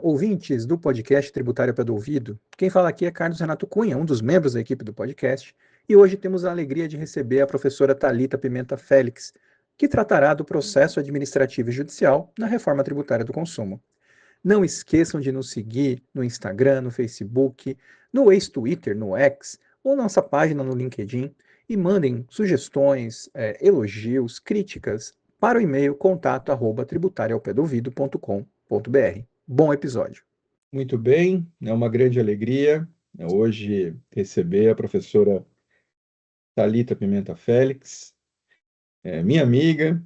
ouvintes do podcast Tributário ao Pé do Ouvido. Quem fala aqui é Carlos Renato Cunha, um dos membros da equipe do podcast, e hoje temos a alegria de receber a professora Thalita Pimenta Félix, que tratará do processo administrativo e judicial na reforma tributária do consumo. Não esqueçam de nos seguir no Instagram, no Facebook, no ex-Twitter, no X, ou nossa página no LinkedIn, e mandem sugestões, elogios, críticas para o e-mail contato@tributariaopedouvido.com.br. Bom episódio. Muito bem, é uma grande alegria hoje receber a professora Thalita Pimenta Félix, minha amiga,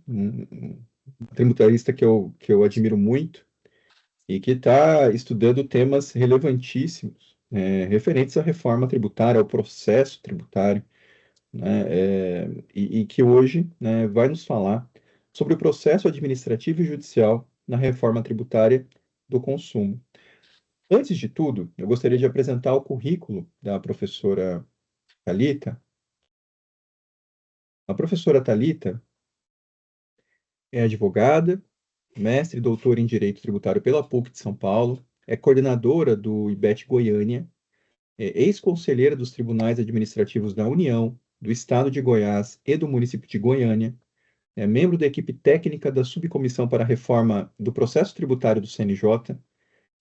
tributarista que eu admiro muito e que está estudando temas relevantíssimos referentes à reforma tributária, ao processo tributário, né, e que hoje, né, vai nos falar sobre o processo administrativo e judicial na reforma tributária do consumo. Antes de tudo, eu gostaria de apresentar o currículo da professora Thalita. A professora Thalita é advogada, mestre e doutora em Direito Tributário pela PUC de São Paulo, é coordenadora do IBET Goiânia, é ex-conselheira dos Tribunais Administrativos da União, do Estado de Goiás e do município de Goiânia, é membro da equipe técnica da Subcomissão para a Reforma do Processo Tributário do CNJ,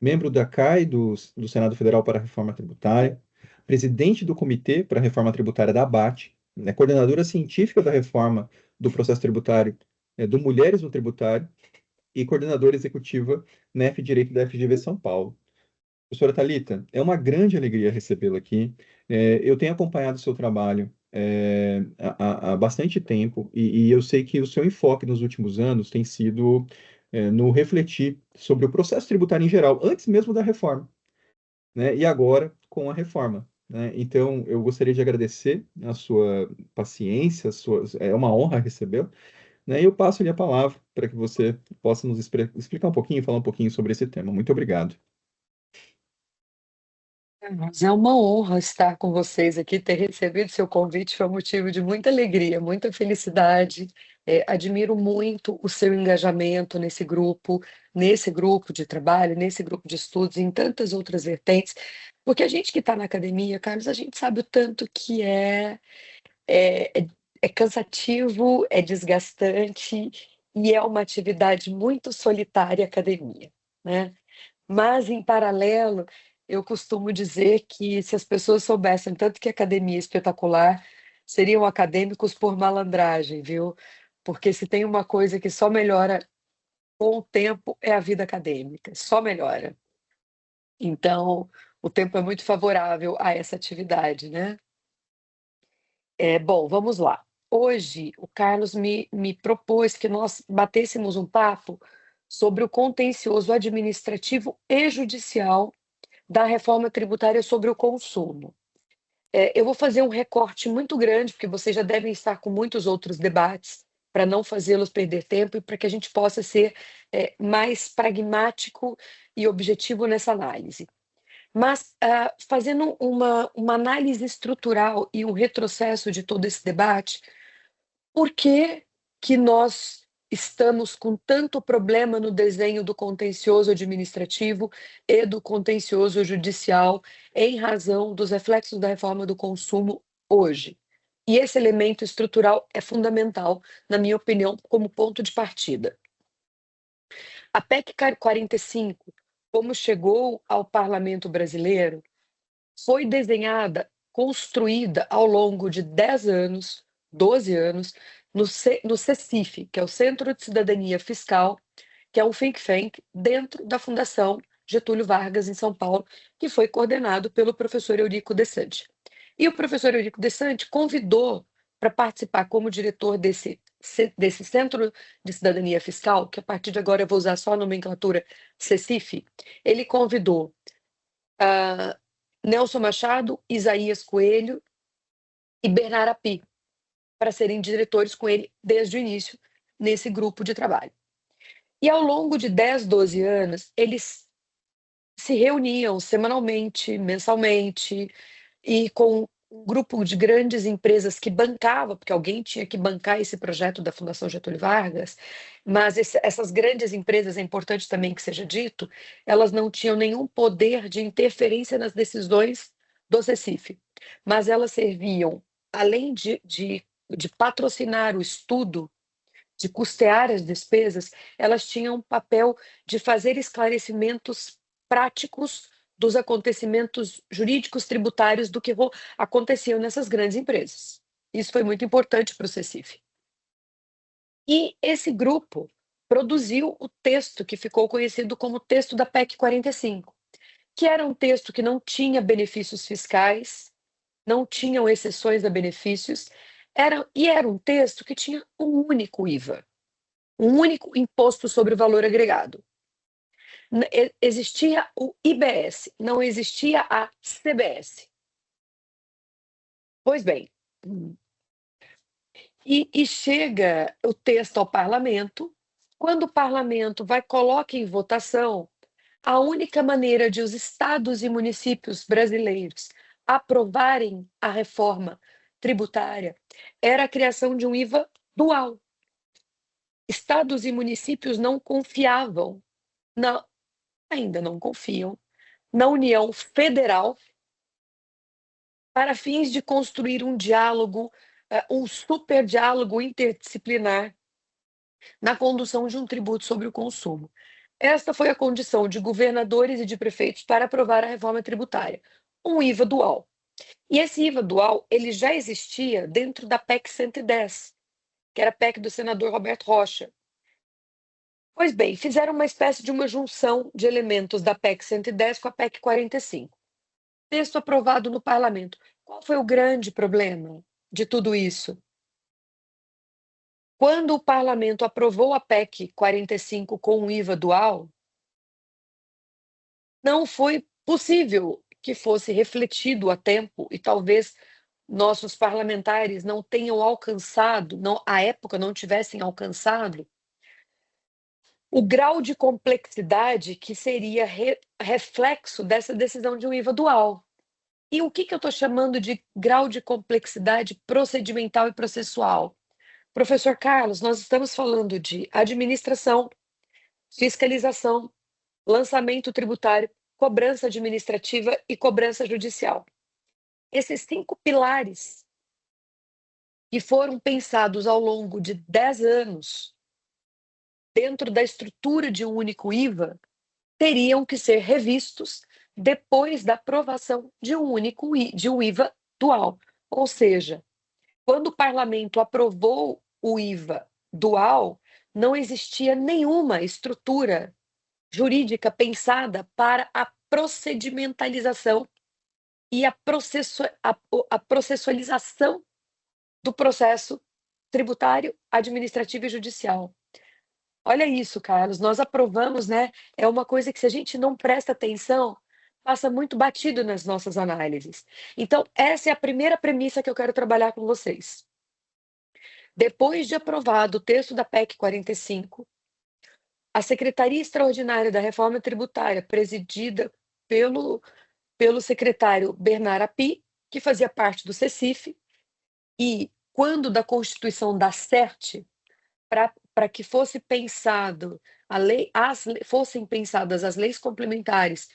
membro da CAI do Senado Federal para a Reforma Tributária, presidente do Comitê para a Reforma Tributária da ABAT, né, coordenadora científica da reforma do processo tributário do Mulheres no Tributário e coordenadora executiva NEF Direito da FGV São Paulo. Professora Thalita, é uma grande alegria recebê-la aqui. Eu tenho acompanhado o seu trabalho há bastante tempo e eu sei que o seu enfoque nos últimos anos tem sido no refletir sobre o processo tributário em geral, antes mesmo da reforma, né? E agora com a reforma, né? Então, eu gostaria de agradecer a sua paciência, é uma honra recebê-la, né? E eu passo-lhe a palavra para que você possa nos explicar um pouquinho, falar um pouquinho sobre esse tema. Muito obrigado. Mas é uma honra estar com vocês aqui, ter recebido seu convite foi um motivo de muita alegria, muita felicidade. Admiro muito o seu engajamento nesse grupo de trabalho, nesse grupo de estudos, e em tantas outras vertentes, porque a gente que está na academia, Carlos, a gente sabe o tanto que é, é, é cansativo, é desgastante e é uma atividade muito solitária a academia, né? Mas, em paralelo, eu costumo dizer que se as pessoas soubessem tanto que a academia é espetacular, seriam acadêmicos por malandragem, viu? Porque se tem uma coisa que só melhora com o tempo é a vida acadêmica, só melhora. Então, o tempo é muito favorável a essa atividade, né? Bom, vamos lá. Hoje, o Carlos me propôs que nós batêssemos um papo sobre o contencioso administrativo e judicial da reforma tributária sobre o consumo. Eu vou fazer um recorte muito grande, porque vocês já devem estar com muitos outros debates, para não fazê-los perder tempo e para que a gente possa ser mais pragmático e objetivo nessa análise. Mas, fazendo uma análise estrutural e um retrocesso de todo esse debate, por que que nós estamos com tanto problema no desenho do contencioso administrativo e do contencioso judicial em razão dos reflexos da reforma do consumo hoje? E esse elemento estrutural é fundamental, na minha opinião, como ponto de partida. A PEC 45, como chegou ao parlamento brasileiro, foi desenhada, construída ao longo de 10 anos, 12 anos, no CECIF, que é o Centro de Cidadania Fiscal, que é um think tank dentro da Fundação Getúlio Vargas, em São Paulo, que foi coordenado pelo professor Eurico Desante. E o professor Eurico Desante convidou para participar como diretor desse Centro de Cidadania Fiscal, que a partir de agora eu vou usar só a nomenclatura CECIF, ele convidou Nelson Machado, Isaías Coelho e Bernard Api para serem diretores com ele desde o início nesse grupo de trabalho. E ao longo de 10, 12 anos, eles se reuniam semanalmente, mensalmente, e com um grupo de grandes empresas que bancava, porque alguém tinha que bancar esse projeto da Fundação Getúlio Vargas, mas essas grandes empresas, é importante também que seja dito, elas não tinham nenhum poder de interferência nas decisões do CECIF, mas elas serviam, além de patrocinar o estudo, de custear as despesas, elas tinham um papel de fazer esclarecimentos práticos dos acontecimentos jurídicos tributários do que aconteciam nessas grandes empresas. Isso foi muito importante para o CECIF. E esse grupo produziu o texto que ficou conhecido como texto da PEC 45, que era um texto que não tinha benefícios fiscais, não tinham exceções a benefícios, era um texto que tinha um único IVA, um único imposto sobre o valor agregado. Existia o IBS, não existia a CBS. Pois bem, e chega o texto ao parlamento. Quando o parlamento coloca em votação, a única maneira de os estados e municípios brasileiros aprovarem a reforma tributária era a criação de um IVA dual. Estados e municípios não confiavam, ainda não confiam, na União Federal para fins de construir um diálogo, um super diálogo interdisciplinar na condução de um tributo sobre o consumo. Esta foi a condição de governadores e de prefeitos para aprovar a reforma tributária, um IVA dual. E esse IVA dual, ele já existia dentro da PEC 110, que era a PEC do senador Roberto Rocha. Pois bem, fizeram uma espécie de uma junção de elementos da PEC 110 com a PEC 45. Texto aprovado no parlamento. Qual foi o grande problema de tudo isso? Quando o parlamento aprovou a PEC 45 com o IVA dual, não foi possível que fosse refletido a tempo, e talvez nossos parlamentares não tenham alcançado, à época não tivessem alcançado, o grau de complexidade que seria reflexo dessa decisão de um IVA dual. E o que eu estou chamando de grau de complexidade procedimental e processual? Professor Carlos, nós estamos falando de administração, fiscalização, lançamento tributário, cobrança administrativa e cobrança judicial. Esses 5 pilares que foram pensados ao longo de 10 anos dentro da estrutura de um único IVA teriam que ser revistos depois da aprovação de um IVA dual. Ou seja, quando o parlamento aprovou o IVA dual, não existia nenhuma estrutura jurídica pensada para a procedimentalização e a processualização do processo tributário, administrativo e judicial. Olha isso, Carlos, nós aprovamos, né? É uma coisa que, se a gente não presta atenção, passa muito batido nas nossas análises. Então, essa é a primeira premissa que eu quero trabalhar com vocês. Depois de aprovado o texto da PEC 45, a Secretaria Extraordinária da Reforma Tributária, presidida pelo secretário Bernard Api, que fazia parte do CECIF, e quando da constituição da CERT, para que fosse pensado fossem pensadas as leis complementares,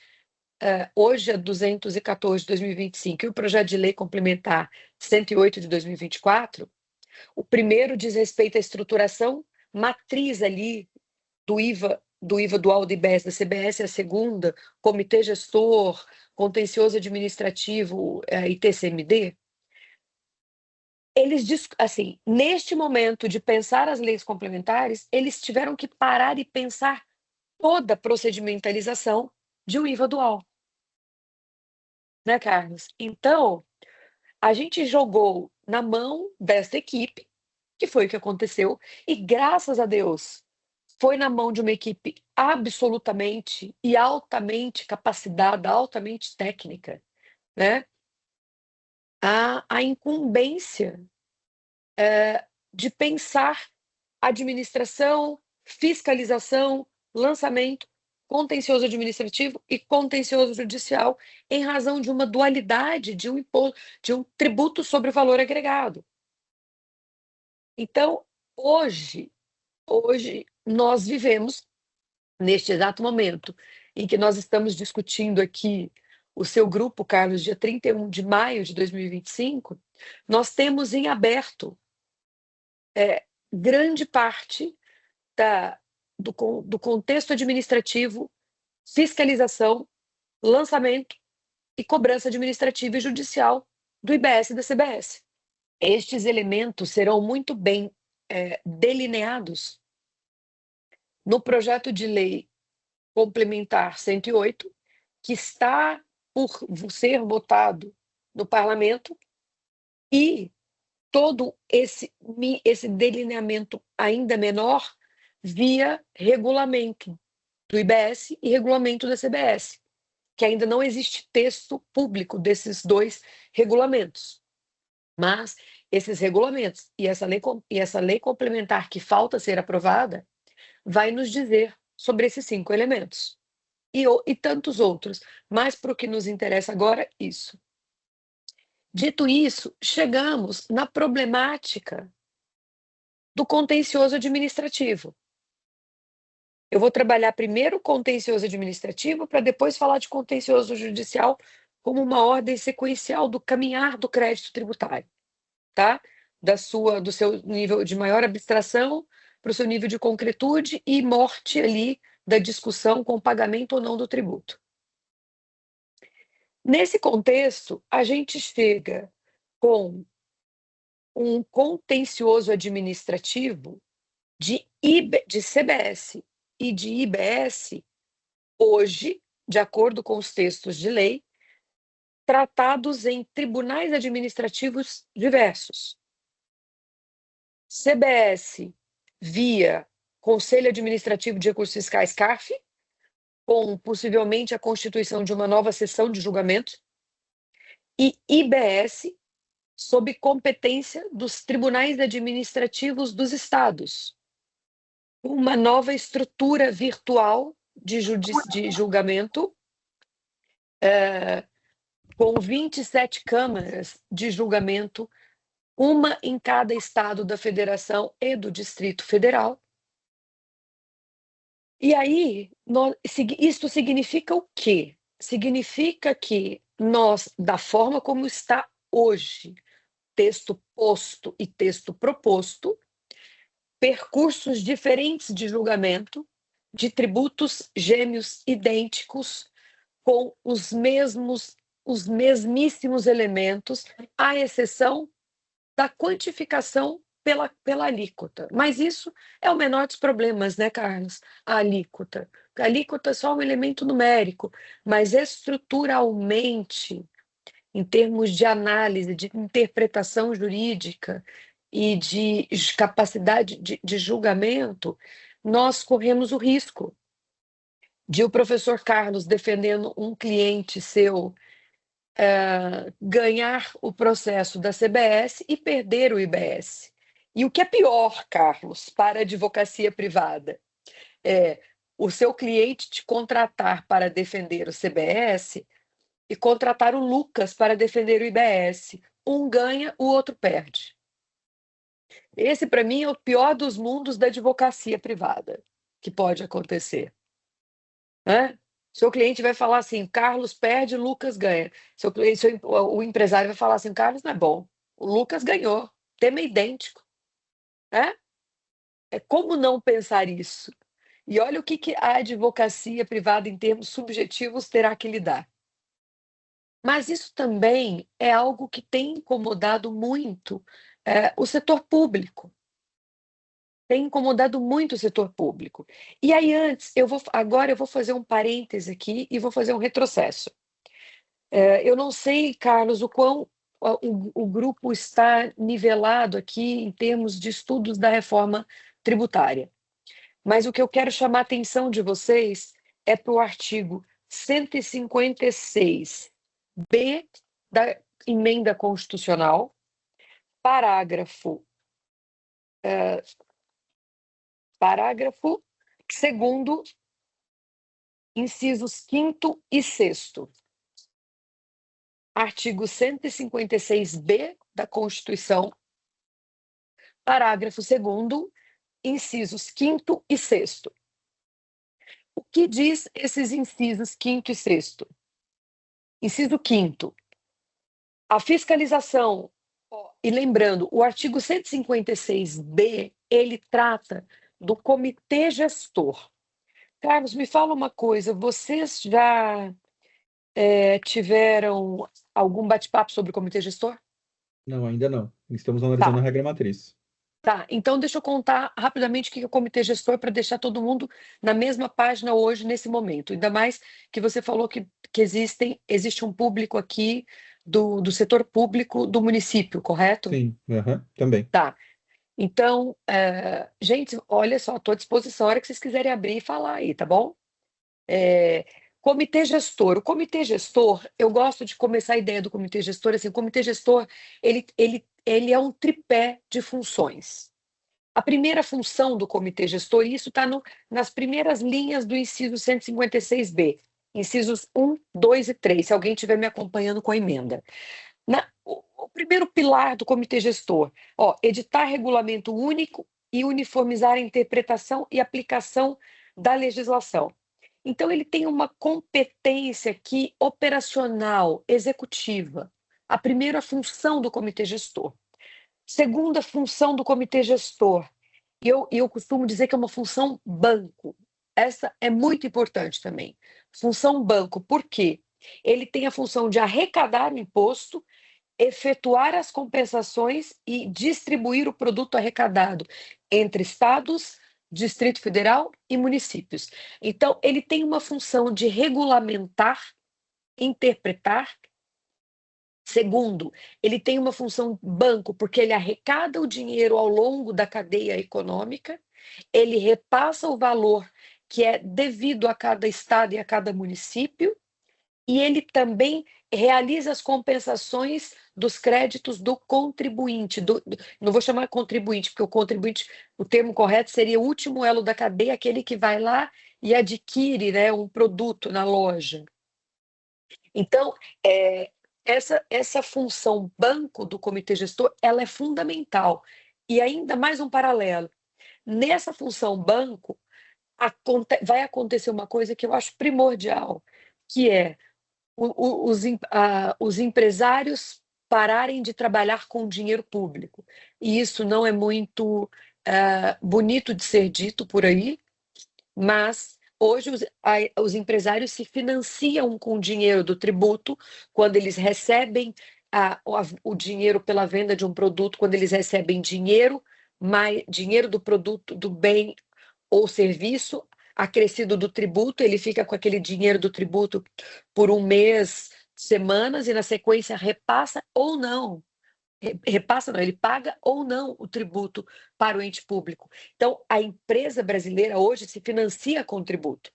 hoje é 214 de 2025 e o projeto de lei complementar 108 de 2024, o primeiro diz respeito à estruturação matriz ali do IVA dual do IBS da CBS, a segunda, Comitê Gestor, Contencioso Administrativo e TCMD. Eles, assim, neste momento de pensar as leis complementares, eles tiveram que parar e pensar toda a procedimentalização de um IVA dual. Né, Carlos? Então, a gente jogou na mão dessa equipe, que foi o que aconteceu, e graças a Deus, foi na mão de uma equipe absolutamente e altamente capacitada, altamente técnica, né? A incumbência de pensar administração, fiscalização, lançamento, contencioso administrativo e contencioso judicial, em razão de uma dualidade de um tributo sobre o valor agregado. Então, hoje nós vivemos, neste exato momento em que nós estamos discutindo aqui o seu grupo, Carlos, dia 31 de maio de 2025, nós temos em aberto grande parte do contexto administrativo, fiscalização, lançamento e cobrança administrativa e judicial do IBS e da CBS. Estes elementos serão muito bem delineados no projeto de lei complementar 108, que está por ser votado no parlamento, e todo esse delineamento ainda menor via regulamento do IBS e regulamento da CBS, que ainda não existe texto público desses dois regulamentos. Mas esses regulamentos e essa lei complementar que falta ser aprovada vai nos dizer sobre esses 5 elementos e tantos outros, mas para o que nos interessa agora, isso. Dito isso, chegamos na problemática do contencioso administrativo. Eu vou trabalhar primeiro o contencioso administrativo para depois falar de contencioso judicial como uma ordem sequencial do caminhar do crédito tributário, tá? Do seu nível de maior abstração para o seu nível de concretude e morte ali da discussão com o pagamento ou não do tributo. Nesse contexto, a gente chega com um contencioso administrativo de CBS e de IBS, hoje, de acordo com os textos de lei, tratados em tribunais administrativos diversos. CBS via Conselho Administrativo de Recursos Fiscais, CARF, com possivelmente a constituição de uma nova sessão de julgamento, e IBS sob competência dos tribunais administrativos dos estados, uma nova estrutura virtual de julgamento, com 27 câmaras de julgamento, uma em cada estado da federação e do Distrito Federal. E aí, isso significa o quê? Significa que nós, da forma como está hoje, texto posto e texto proposto, percursos diferentes de julgamento, de tributos gêmeos idênticos, com os mesmíssimos elementos, à exceção da quantificação pela alíquota. Mas isso é o menor dos problemas, né, Carlos? A alíquota. A alíquota é só um elemento numérico, mas estruturalmente, em termos de análise, de interpretação jurídica e de capacidade de julgamento, nós corremos o risco de o professor Carlos, defendendo um cliente seu, ganhar o processo da CBS e perder o IBS. E o que é pior, Carlos, para a advocacia privada, é o seu cliente te contratar para defender o CBS e contratar o Lucas para defender o IBS. Um ganha, o outro perde. Esse, para mim, é o pior dos mundos da advocacia privada que pode acontecer. Seu cliente vai falar assim, Carlos perde, Lucas ganha. O empresário vai falar assim, Carlos não é bom, o Lucas ganhou, tema idêntico. Como não pensar isso? E olha o que a advocacia privada, em termos subjetivos, terá que lidar. Mas isso também é algo que tem incomodado muito o setor público. Tem incomodado muito o setor público. E aí, agora eu vou fazer um parêntese aqui e vou fazer um retrocesso. Eu não sei, Carlos, o quão o grupo está nivelado aqui em termos de estudos da reforma tributária. Mas o que eu quero chamar a atenção de vocês é para o artigo 156B da Emenda Constitucional, parágrafo 2º, incisos 5º e 6º. Artigo 156b da Constituição, parágrafo 2º, incisos 5º e 6º. O que diz esses incisos 5º e 6º? Inciso 5º. A fiscalização, e lembrando, o artigo 156b, ele trata do comitê gestor. Carlos, me fala uma coisa, vocês já tiveram algum bate-papo sobre o comitê gestor? Não, ainda não. Estamos analisando a regra matriz. Tá, então deixa eu contar rapidamente o que é o comitê gestor para deixar todo mundo na mesma página hoje, nesse momento. Ainda mais que você falou que existe um público aqui do setor público do município, correto? Sim, também. Tá. Então, gente, olha só, estou à disposição a hora que vocês quiserem abrir e falar aí, tá bom? Comitê gestor. O comitê gestor, eu gosto de começar a ideia do comitê gestor assim, o comitê gestor, ele é um tripé de funções. A primeira função do comitê gestor, e isso está nas primeiras linhas do inciso 156b, incisos 1, 2 e 3, se alguém estiver me acompanhando com a emenda. O primeiro pilar do comitê gestor, editar regulamento único e uniformizar a interpretação e aplicação da legislação. Então, ele tem uma competência aqui operacional, executiva. A primeira função do comitê gestor. Segunda função do comitê gestor, e eu costumo dizer que é uma função banco. Essa é muito importante também. Função banco, por quê? Ele tem a função de arrecadar o imposto, efetuar as compensações e distribuir o produto arrecadado entre estados, Distrito Federal e municípios. Então, ele tem uma função de regulamentar, interpretar. Segundo, ele tem uma função banco, porque ele arrecada o dinheiro ao longo da cadeia econômica, ele repassa o valor que é devido a cada estado e a cada município, e ele também realiza as compensações dos créditos do contribuinte. Não vou chamar contribuinte, porque o contribuinte, o termo correto seria o último elo da cadeia, aquele que vai lá e adquire, né, um produto na loja. Então, essa função banco do comitê gestor, ela é fundamental. E ainda mais um paralelo. Nessa função banco, vai acontecer uma coisa que eu acho primordial, que é os empresários pararem de trabalhar com dinheiro público. E isso não é muito bonito de ser dito por aí, mas hoje os empresários se financiam com o dinheiro do tributo, quando eles recebem o dinheiro pela venda de um produto, quando eles recebem dinheiro do produto, do bem ou serviço, acrescido do tributo, ele fica com aquele dinheiro do tributo por um mês, semanas, e na sequência repassa ou não. Repassa não, ele paga ou não o tributo para o ente público. Então, a empresa brasileira hoje se financia com tributo.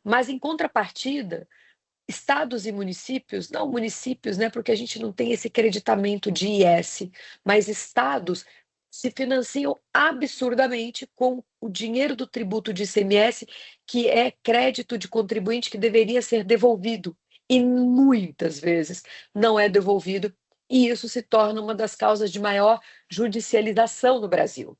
Mas, em contrapartida, estados e municípios, não municípios, né, porque a gente não tem esse creditamento de IS, mas estados se financiam absurdamente com o dinheiro do tributo de ICMS, que é crédito de contribuinte que deveria ser devolvido, e muitas vezes não é devolvido, e isso se torna uma das causas de maior judicialização no Brasil.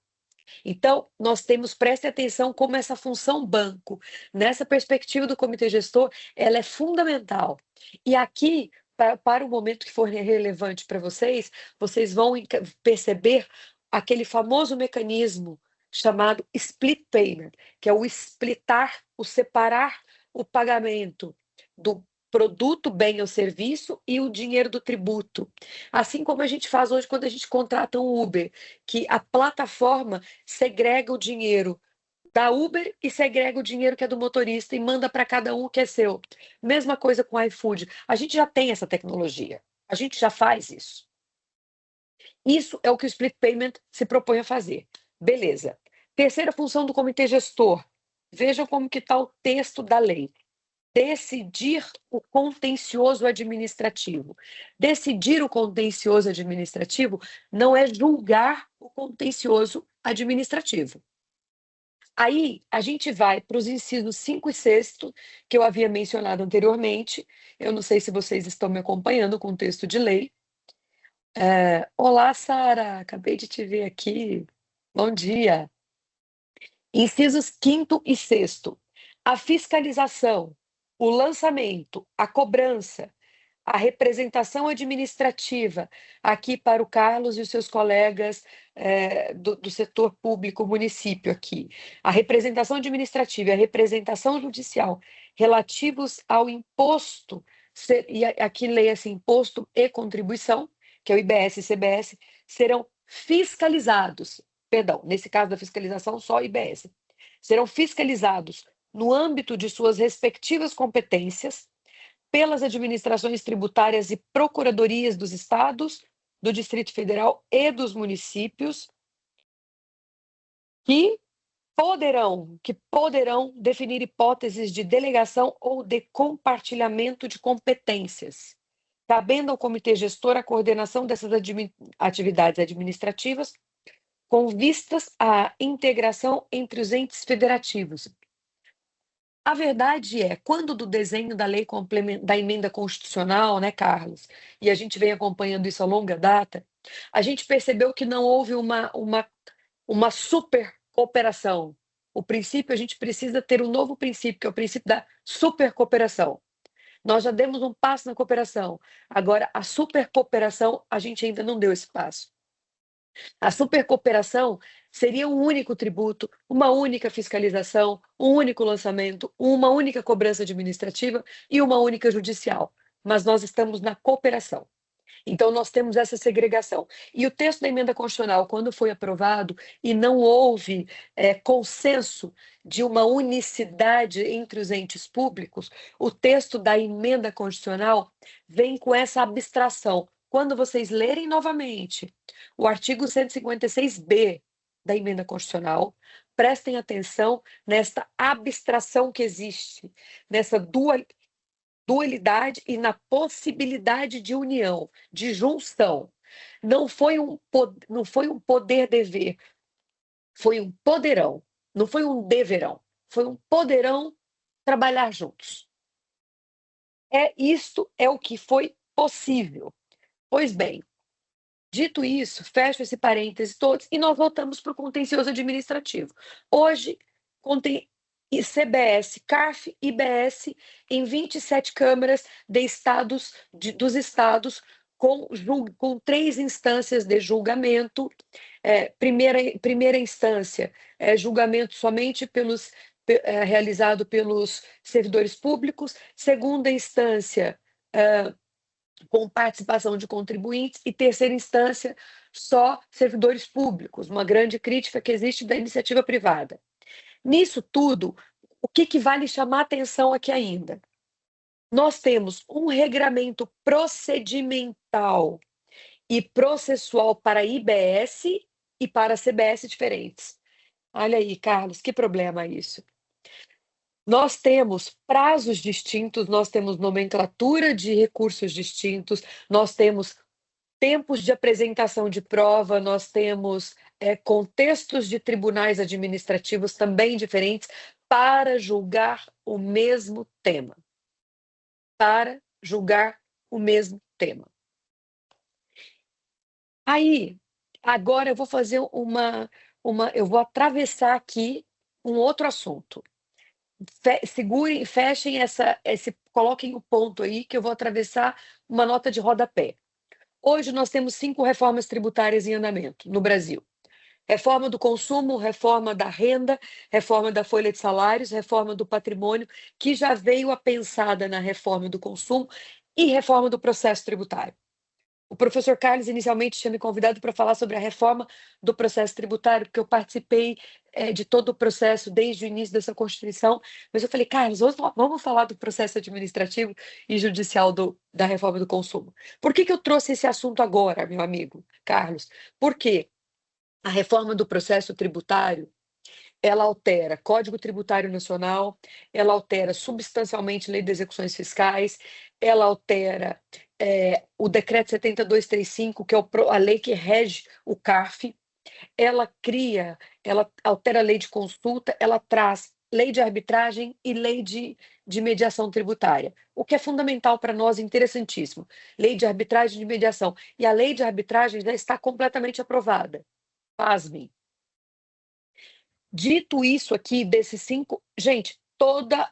Então, nós temos, preste atenção como essa função banco, nessa perspectiva do comitê gestor, ela é fundamental. E aqui, para o momento que for relevante para vocês vão perceber aquele famoso mecanismo chamado split payment, que é o splitar, o separar o pagamento do produto, bem ou serviço e o dinheiro do tributo. Assim como a gente faz hoje quando a gente contrata um Uber, que a plataforma segrega o dinheiro da Uber e segrega o dinheiro que é do motorista e manda para cada um o que é seu. Mesma coisa com o iFood. A gente já tem essa tecnologia. A gente já faz isso. Isso é o que o split payment se propõe a fazer. Beleza. Terceira função do comitê gestor. Vejam como que está o texto da lei. Decidir o contencioso administrativo. Decidir o contencioso administrativo não é julgar o contencioso administrativo. Aí, a gente vai para os incisos 5 e 6º, que eu havia mencionado anteriormente. Eu não sei se vocês estão me acompanhando com o texto de lei. Olá, Sara, acabei de te ver aqui. Bom dia. Incisos 5º e 6º. A fiscalização, o lançamento, a cobrança, a representação administrativa, aqui para o Carlos e os seus colegas do setor público município aqui. A representação administrativa e a representação judicial relativos ao imposto, e aqui leia-se imposto e contribuição, que é o IBS e CBS, serão fiscalizados, perdão, nesse caso da fiscalização, só IBS, serão fiscalizados no âmbito de suas respectivas competências pelas administrações tributárias e procuradorias dos estados, do Distrito Federal e dos municípios, que poderão definir hipóteses de delegação ou de compartilhamento de competências, cabendo ao comitê gestor a coordenação dessas atividades administrativas com vistas à integração entre os entes federativos. A verdade é, quando do desenho da lei da emenda constitucional, né, Carlos, e a gente vem acompanhando isso a longa data, a gente percebeu que não houve uma super cooperação. O princípio, a gente precisa ter um novo princípio, que é o princípio da super cooperação. Nós já demos um passo na cooperação. Agora, a super cooperação, a gente ainda não deu esse passo. A supercooperação seria um único tributo, uma única fiscalização, um único lançamento, uma única cobrança administrativa e uma única judicial. Mas nós estamos na cooperação. Então, nós temos essa segregação. E o texto da emenda constitucional, quando foi aprovado e não houve consenso de uma unicidade entre os entes públicos, o texto da emenda constitucional vem com essa abstração. Quando vocês lerem novamente o artigo 156b da emenda constitucional, prestem atenção nesta abstração que existe, nessa dualidade e na possibilidade de união, de junção. Não foi um poder-dever, foi um poderão, não foi um deverão, foi um poderão trabalhar juntos. Isto é o que foi possível. Pois bem, dito isso, fecho esse parêntese todos e nós voltamos para o contencioso administrativo. Hoje, contém CBS, CARF e IBS em 27 câmaras dos estados com 3 instâncias de julgamento. Primeira instância, julgamento somente realizado pelos servidores públicos. Segunda instância, com participação de contribuintes, e terceira instância, só servidores públicos, uma grande crítica que existe da iniciativa privada. Nisso tudo, o que vale chamar atenção aqui ainda? Nós temos um regramento procedimental e processual para IBS e para CBS diferentes. Olha aí, Carlos, que problema isso. Nós temos prazos distintos, nós temos nomenclatura de recursos distintos, nós temos tempos de apresentação de prova, nós temos contextos de tribunais administrativos também diferentes para julgar o mesmo tema. Para julgar o mesmo tema. Aí, agora eu vou fazer eu vou atravessar aqui um outro assunto. Segurem, fechem coloquem o ponto aí, que eu vou atravessar uma nota de rodapé. Hoje nós temos 5 reformas tributárias em andamento no Brasil. Reforma do consumo, reforma da renda, reforma da folha de salários, reforma do patrimônio, que já veio pensada na reforma do consumo, e reforma do processo tributário. O professor Carlos inicialmente tinha me convidado para falar sobre a reforma do processo tributário, porque eu participei de todo o processo desde o início dessa Constituição, mas eu falei, Carlos, vamos falar do processo administrativo e judicial da reforma do consumo. Por que eu trouxe esse assunto agora, meu amigo Carlos? Porque a reforma do processo tributário, ela altera Código Tributário Nacional, ela altera substancialmente Lei de Execuções Fiscais, ela altera o Decreto 7235, que é a lei que rege o CARF, ela altera a lei de consulta, ela traz lei de arbitragem e lei de mediação tributária, o que é fundamental para nós, interessantíssimo. Lei de arbitragem e de mediação. E a lei de arbitragem já está completamente aprovada. Pasmem. Dito isso aqui, desses 5... Gente, toda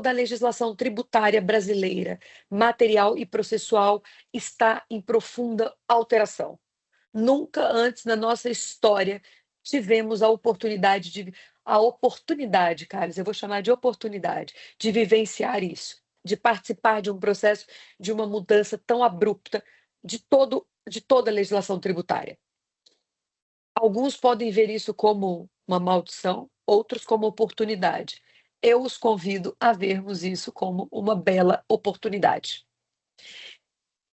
a legislação tributária brasileira, material e processual, está em profunda alteração. Nunca antes na nossa história tivemos a oportunidade, Carlos, eu vou chamar de oportunidade, de vivenciar isso, de participar de um processo, de uma mudança tão abrupta de toda a legislação tributária. Alguns podem ver isso como uma maldição, outros como oportunidade. Eu os convido a vermos isso como uma bela oportunidade.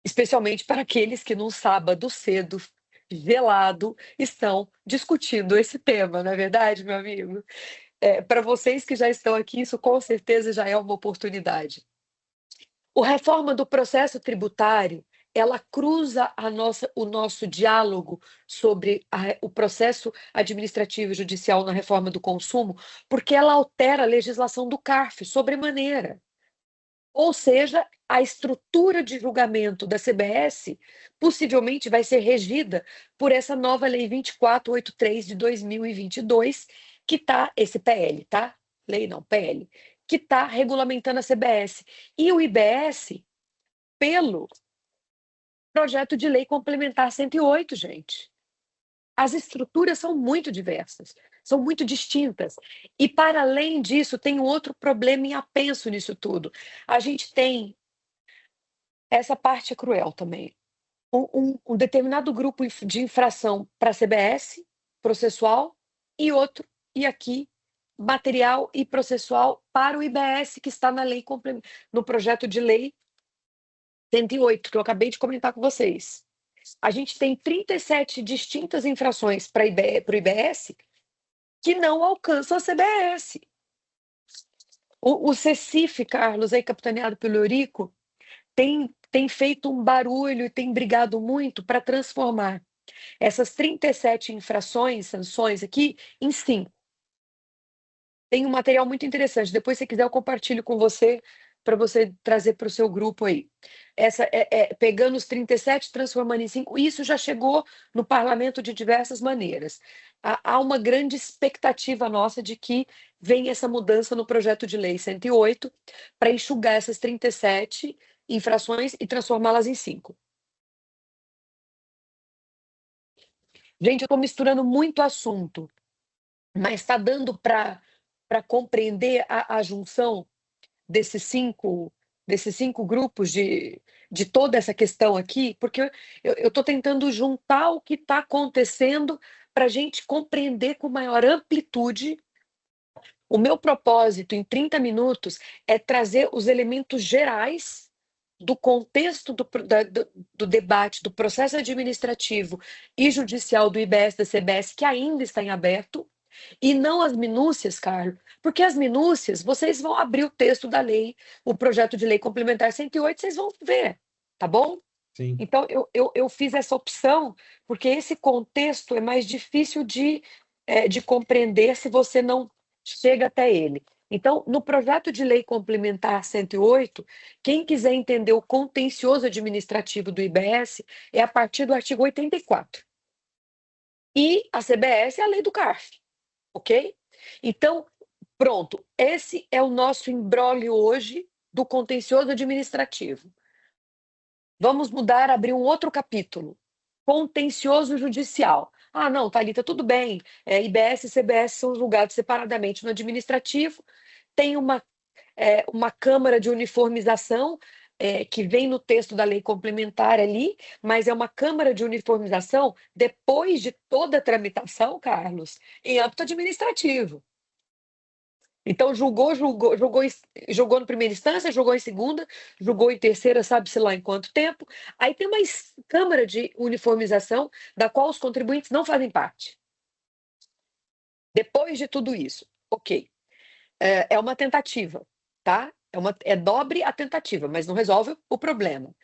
Especialmente para aqueles que num sábado cedo, gelado, estão discutindo esse tema, não é verdade, meu amigo? Para vocês que já estão aqui, isso com certeza já é uma oportunidade. A reforma do processo tributário, ela cruza o nosso diálogo sobre o processo administrativo e judicial na reforma do consumo, porque ela altera a legislação do CARF sobremaneira. Ou seja, a estrutura de julgamento da CBS possivelmente vai ser regida por essa nova Lei 2483 de 2022, que está, esse PL, tá? Lei não, PL, que está regulamentando a CBS. E o IBS, pelo projeto de lei complementar 108, gente. As estruturas são muito diversas, são muito distintas. E, para além disso, tem um outro problema em apenso nisso tudo. A gente tem... Essa parte é cruel também. Um determinado grupo de infração para a CBS, processual, e aqui, material e processual para o IBS, que está no projeto de lei 108, que eu acabei de comentar com vocês. A gente tem 37 distintas infrações para o IBS que não alcançam a CBS. O CECIF, Carlos, aí capitaneado pelo Eurico, tem feito um barulho e tem brigado muito para transformar essas 37 sanções aqui, em 5. Tem um material muito interessante. Depois, se quiser, eu compartilho com você, para você trazer para o seu grupo aí. Pegando os 37, transformando em 5, isso já chegou no parlamento de diversas maneiras. Há uma grande expectativa nossa de que venha essa mudança no projeto de lei 108 para enxugar essas 37 infrações e transformá-las em 5. Gente, eu estou misturando muito assunto, mas está dando para compreender a junção desses cinco grupos de toda essa questão aqui, porque eu estou tentando juntar o que está acontecendo para a gente compreender com maior amplitude. O meu propósito em 30 minutos é trazer os elementos gerais do contexto do debate, do processo administrativo e judicial do IBS da CBS, que ainda está em aberto, e não as minúcias, Carlos, porque as minúcias, vocês vão abrir o texto da lei, o projeto de lei complementar 108, vocês vão ver, tá bom? Sim. Então, eu fiz essa opção, porque esse contexto é mais difícil de compreender se você não chega até ele. Então, no projeto de lei complementar 108, quem quiser entender o contencioso administrativo do IBS é a partir do artigo 84. E a CBS é a lei do CARF, ok? Então, pronto, esse é o nosso imbróglio hoje do contencioso administrativo. Vamos abrir um outro capítulo, contencioso judicial. Ah, não, Thalita, tudo bem, IBS e CBS são julgados separadamente no administrativo, tem uma Câmara de Uniformização, que vem no texto da lei complementar ali, mas é uma Câmara de Uniformização depois de toda a tramitação, Carlos, em âmbito administrativo. Então, julgou na primeira instância, julgou em segunda, julgou em terceira, sabe-se lá em quanto tempo. Aí tem uma Câmara de Uniformização, da qual os contribuintes não fazem parte. Depois de tudo isso, ok. É uma tentativa, tá? É dobre a tentativa, mas não resolve o problema.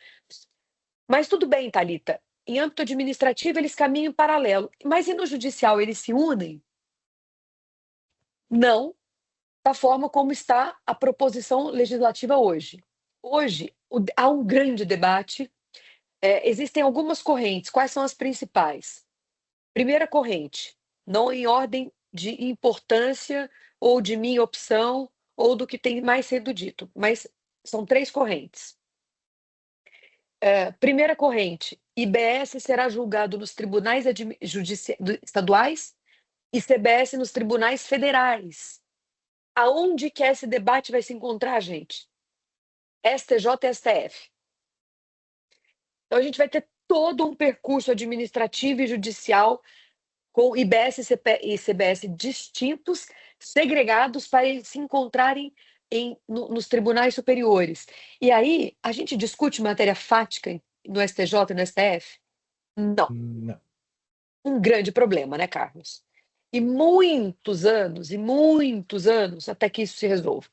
Mas tudo bem, Thalita. em âmbito administrativo, eles caminham em paralelo. Mas e no judicial, eles se unem? Não, da forma como está a proposição legislativa hoje. Hoje, há um grande debate. Existem algumas correntes. Quais são as principais? Primeira corrente, não em ordem de importância ou de minha opção ou do que tem mais sido dito, mas são 3 correntes. Primeira corrente, IBS será julgado nos tribunais estaduais e CBS nos tribunais federais. Aonde que esse debate vai se encontrar, gente? STJ e STF. Então, a gente vai ter todo um percurso administrativo e judicial com IBS e CBS distintos, segregados, para eles se encontrarem nos tribunais superiores. E aí, a gente discute matéria fática no STJ e no STF? Não. Não. Um grande problema, né, Carlos? E muitos anos, até que isso se resolva.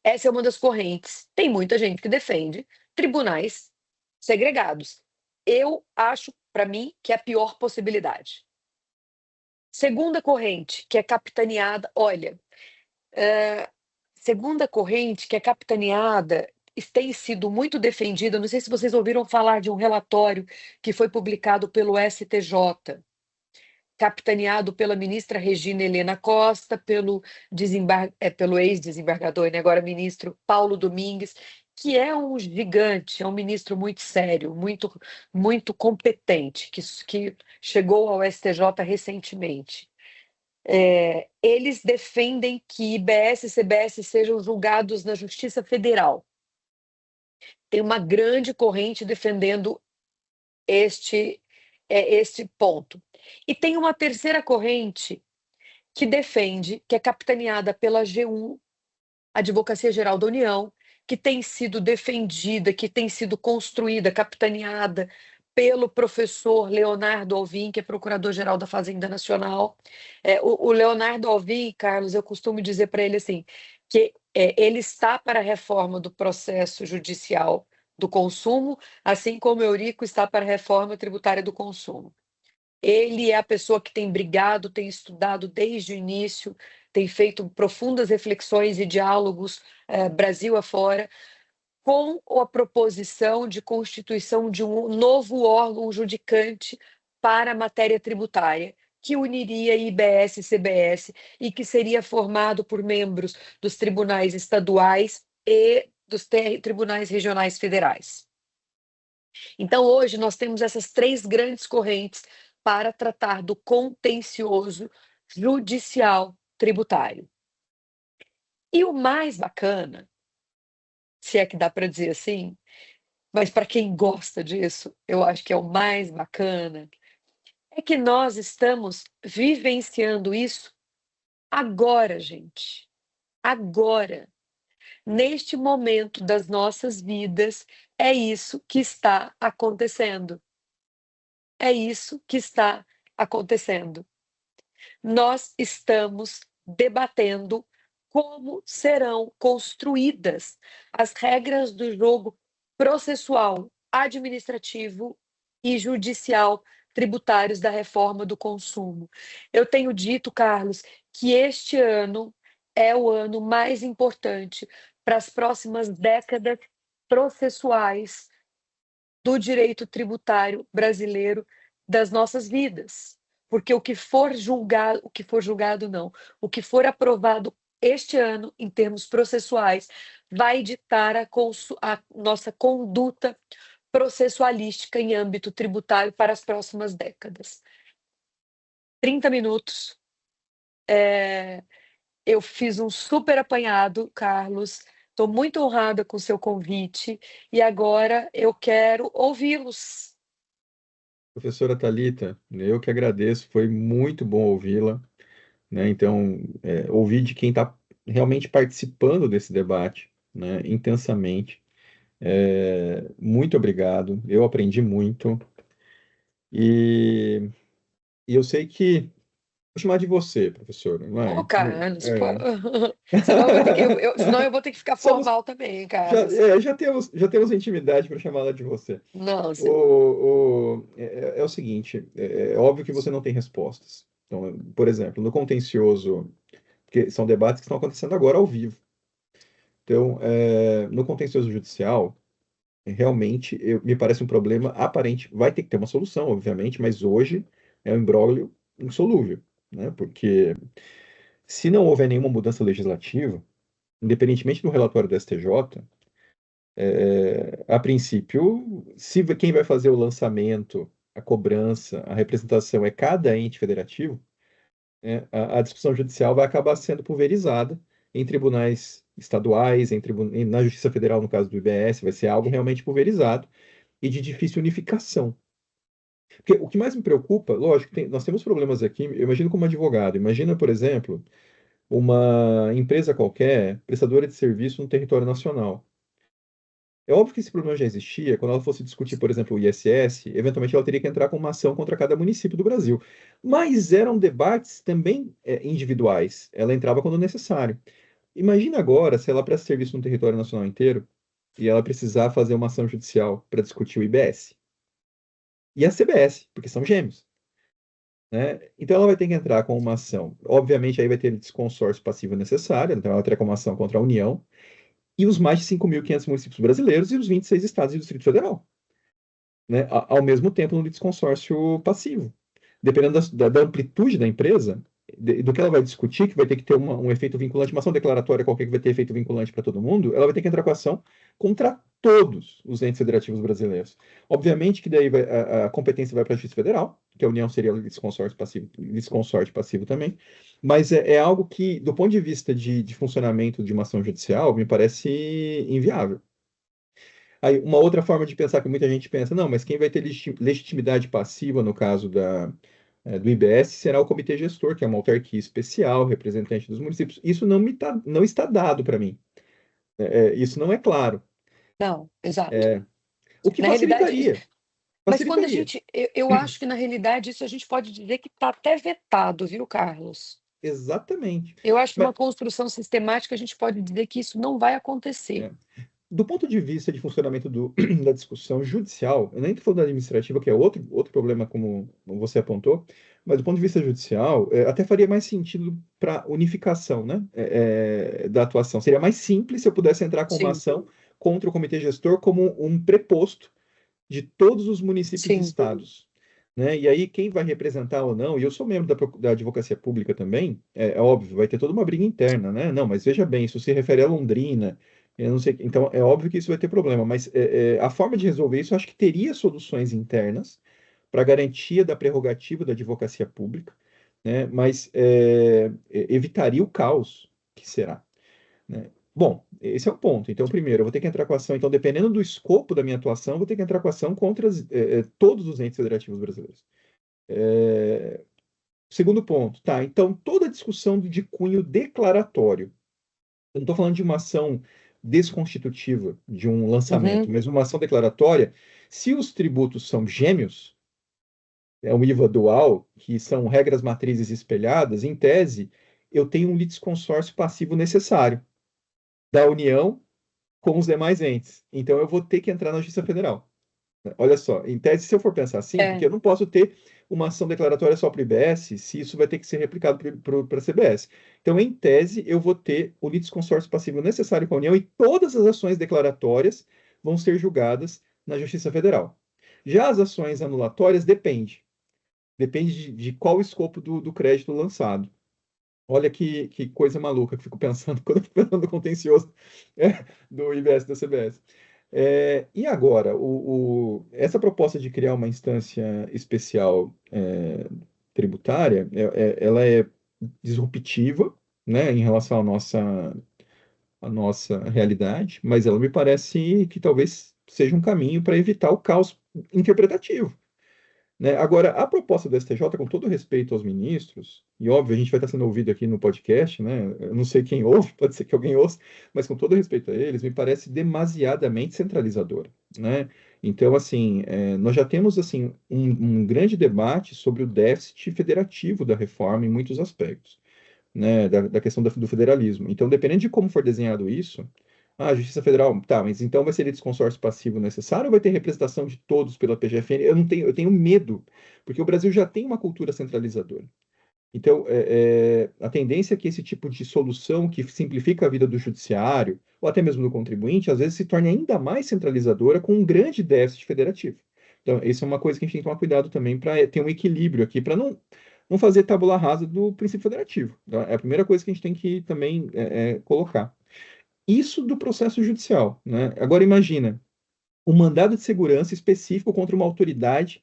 Essa é uma das correntes. Tem muita gente que defende tribunais segregados. Eu acho, para mim, que é a pior possibilidade. Segunda corrente, que é capitaneada, olha, segunda corrente que é capitaneada, tem sido muito defendida, não sei se vocês ouviram falar de um relatório que foi publicado pelo STJ, capitaneado pela ministra Regina Helena Costa, pelo ex-desembargador, né, agora ministro Paulo Domingues, que é um gigante, é um ministro muito sério, muito competente, que chegou ao STJ recentemente. Eles defendem que IBS e CBS sejam julgados na Justiça Federal. Tem uma grande corrente defendendo este ponto. E tem uma terceira corrente que defende, que é capitaneada pela G1, Advocacia Geral da União, que tem sido defendida, que tem sido construída, capitaneada pelo professor Leonardo Alvim, que é procurador-geral da Fazenda Nacional. O Leonardo Alvim, Carlos, eu costumo dizer para ele assim, que ele está para a reforma do processo judicial do consumo, assim como Eurico está para a reforma tributária do consumo. Ele é a pessoa que tem brigado, tem estudado desde o início, tem feito profundas reflexões e diálogos Brasil afora, com a proposição de constituição de um novo órgão judicante para a matéria tributária, que uniria IBS e CBS e que seria formado por membros dos tribunais estaduais e dos tribunais regionais federais. Então, hoje, nós temos essas 3 grandes correntes para tratar do contencioso judicial tributário. E o mais bacana, se é que dá para dizer assim, mas para quem gosta disso, eu acho que é o mais bacana, é que nós estamos vivenciando isso agora, gente. Agora. Neste momento das nossas vidas, é isso que está acontecendo. É isso que está acontecendo. Nós estamos debatendo como serão construídas as regras do jogo processual, administrativo e judicial tributários da reforma do consumo. Eu tenho dito, Carlos, que este ano é o ano mais importante para as próximas décadas processuais do direito tributário brasileiro das nossas vidas. Porque o que for julgado não, o que for aprovado este ano em termos processuais vai ditar a nossa conduta processualística em âmbito tributário para as próximas décadas. 30 minutos. Eu fiz um super apanhado, Carlos. Estou muito honrada com o seu convite e agora eu quero ouvi-los. Professora Thalita, eu que agradeço, foi muito bom ouvi-la, né? Então, ouvir de quem está realmente participando desse debate, né, intensamente. Muito obrigado, eu aprendi muito. E eu sei que chamar de você, professor, não Ô, é? Carlos, pô. É. Senão eu vou ter que ficar Somos, formal também, Carlos. já temos intimidade para chamá-la de você. Não, É o seguinte, é óbvio que você não tem respostas. Então, por exemplo, no contencioso, porque são debates que estão acontecendo agora ao vivo. Então, no contencioso judicial, realmente, me parece um problema aparente. Vai ter que ter uma solução, obviamente, mas hoje é um imbróglio insolúvel, né? Porque se não houver nenhuma mudança legislativa, independentemente do relatório do STJ, a princípio, se quem vai fazer o lançamento, a cobrança, a representação é cada ente federativo, a discussão judicial vai acabar sendo pulverizada em tribunais estaduais, na Justiça Federal, no caso do IBS, vai ser algo realmente pulverizado e de difícil unificação. Porque o que mais me preocupa, lógico, nós temos problemas aqui, eu imagino como advogado, imagina, por exemplo, uma empresa qualquer, prestadora de serviço no território nacional. É óbvio que esse problema já existia. Quando ela fosse discutir, por exemplo, o ISS, eventualmente ela teria que entrar com uma ação contra cada município do Brasil. Mas eram debates também individuais. Ela entrava quando necessário. Imagina agora se ela presta serviço no território nacional inteiro e ela precisar fazer uma ação judicial para discutir o IBS e a CBS, porque são gêmeos, né? Então ela vai ter que entrar com uma ação. Obviamente aí vai ter desconsórcio passivo necessário, então ela terá com uma ação contra a União e os mais de 5.500 municípios brasileiros e os 26 estados e o Distrito Federal, né? Ao mesmo tempo no litisconsórcio passivo. Dependendo da amplitude da empresa, do que ela vai discutir, que vai ter que ter um efeito vinculante, uma ação declaratória qualquer que vai ter efeito vinculante para todo mundo, ela vai ter que entrar com a ação contra todos os entes federativos brasileiros. Obviamente que daí a competência vai para a Justiça Federal, que a União seria litisconsórcio passivo também, mas é algo que, do ponto de vista de funcionamento de uma ação judicial, me parece inviável. Aí, uma outra forma de pensar que muita gente pensa, não, mas quem vai ter legitimidade passiva no caso do IBS será o comitê gestor, que é uma autarquia especial, representante dos municípios. Isso não está dado para mim. Isso não é claro. não, exato. É, o que Na realidade, facilitaria. mas quando a Facilitaria. gente, eu acho que na realidade isso a gente pode dizer que está até vetado, viu, Carlos? Exatamente. Eu acho que Mas, uma construção sistemática a gente pode dizer que isso não vai acontecer. é, do ponto de vista de funcionamento da discussão judicial, eu nem estou falando da administrativa, que é outro problema, como você apontou, mas do ponto de vista judicial, até faria mais sentido para unificação, né, da atuação. Seria mais simples se eu pudesse entrar com uma Sim, ação contra o comitê gestor como um preposto de todos os municípios e sim, estados. Né? E aí, quem vai representar ou não, e eu sou membro da advocacia pública também, é óbvio, vai ter toda uma briga interna, né? Não, mas veja bem, isso se refere a Londrina, eu não sei, então é óbvio que isso vai ter problema, mas a forma de resolver isso, eu acho que teria soluções internas para garantia da prerrogativa da advocacia pública, né? Mas evitaria o caos que será, né? Bom, esse é um ponto. Então, primeiro, eu vou ter que entrar com a ação. Então, dependendo do escopo da minha atuação, eu vou ter que entrar com a ação contra todos os entes federativos brasileiros. Segundo ponto, tá? Então, toda discussão de cunho declaratório. Eu não estou falando de uma ação desconstitutiva de um lançamento, uhum, mas uma ação declaratória. Se os tributos são gêmeos, é um IVA dual, que são regras matrizes espelhadas, em tese, eu tenho um litisconsórcio passivo necessário da União com os demais entes. Então, eu vou ter que entrar na Justiça Federal. Olha só, em tese, se eu for pensar assim, porque é, eu não posso ter uma ação declaratória só para o IBS, se isso vai ter que ser replicado para a CBS. Então, em tese, eu vou ter o litisconsórcio passivo necessário com a União e todas as ações declaratórias vão ser julgadas na Justiça Federal. Já as ações anulatórias depende de qual o escopo do crédito lançado. Olha que coisa maluca que eu fico pensando quando eu fico pensando no contencioso do IBS e da CBS. E agora, essa proposta de criar uma instância especial tributária, ela é disruptiva, né, em relação à nossa realidade, mas ela me parece que talvez seja um caminho para evitar o caos interpretativo. Né? Agora, a proposta do STJ, com todo respeito aos ministros, e óbvio, a gente vai estar sendo ouvido aqui no podcast, né? Eu não sei quem ouve, pode ser que alguém ouça, mas com todo respeito a eles, me parece demasiadamente centralizadora, né? Então, assim, nós já temos assim um grande debate sobre o déficit federativo da reforma em muitos aspectos, né, da questão do federalismo. Então, dependendo de como for desenhado isso, a Justiça Federal, tá, mas então vai ser esse consórcio passivo necessário ou vai ter representação de todos pela PGFN? Eu tenho medo, porque o Brasil já tem uma cultura centralizadora. Então, a tendência é que esse tipo de solução que simplifica a vida do judiciário, ou até mesmo do contribuinte, às vezes se torne ainda mais centralizadora com um grande déficit federativo. Então, isso é uma coisa que a gente tem que tomar cuidado também para ter um equilíbrio aqui, para não fazer tabula rasa do princípio federativo. Então, é a primeira coisa que a gente tem que também colocar. Isso do processo judicial, né? Agora, imagina, um mandado de segurança específico contra uma autoridade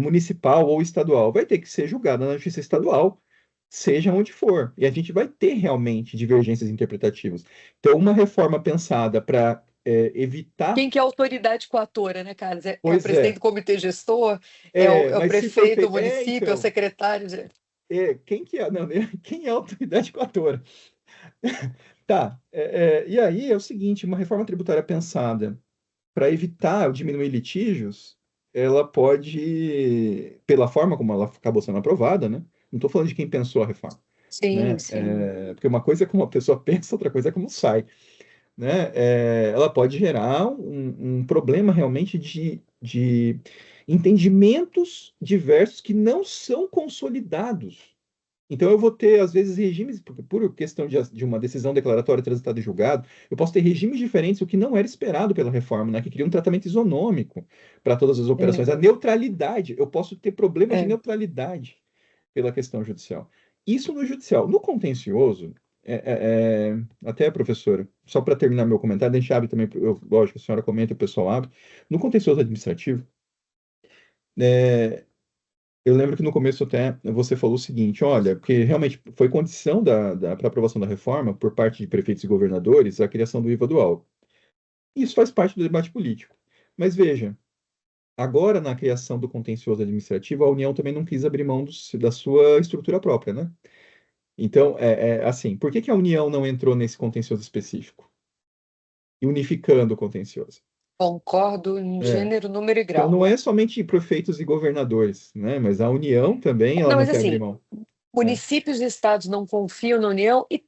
municipal ou estadual. Vai ter que ser julgado na justiça estadual, seja onde for. E a gente vai ter realmente divergências interpretativas. Então, uma reforma pensada para evitar. Quem que é a autoridade coatora, né, Carlos? É o Pois presidente é, do comitê gestor? É o mas se for prefeito do feito. município? É o Então, secretário de... quem que é? Não, né? Quem é a autoridade coatora? Tá, e aí é o seguinte, uma reforma tributária pensada para evitar ou diminuir litígios, ela pode, pela forma como ela acabou sendo aprovada, né? Não estou falando de quem pensou a reforma, Sim, né? sim. Porque uma coisa é como a pessoa pensa, outra coisa é como sai, né? Ela pode gerar um problema realmente de entendimentos diversos que não são consolidados. Então, eu vou ter, às vezes, regimes, por questão de uma decisão declaratória transitada em julgado, eu posso ter regimes diferentes, o que não era esperado pela reforma, né? Que cria um tratamento isonômico para todas as É, operações. A neutralidade, eu posso ter problemas de é. neutralidade pela questão judicial. Isso no judicial. No contencioso, até, professora, só para terminar meu comentário, a gente abre também, lógico, a senhora comenta, o pessoal abre. No contencioso administrativo, é, eu lembro que no começo até você falou o seguinte, olha, porque realmente foi condição para aprovação da reforma por parte de prefeitos e governadores a criação do IVA dual. Isso faz parte do debate político. Mas veja, agora na criação do contencioso administrativo, a União também não quis abrir mão da sua estrutura própria, né? Então, assim, por que que a União não entrou nesse contencioso específico? E unificando o contencioso. Concordo em É. gênero, número e Então, grau. não é somente prefeitos e governadores, né? Mas a União também, ela Não, não mas quer abrir assim, mão. É. municípios e estados não confiam na União e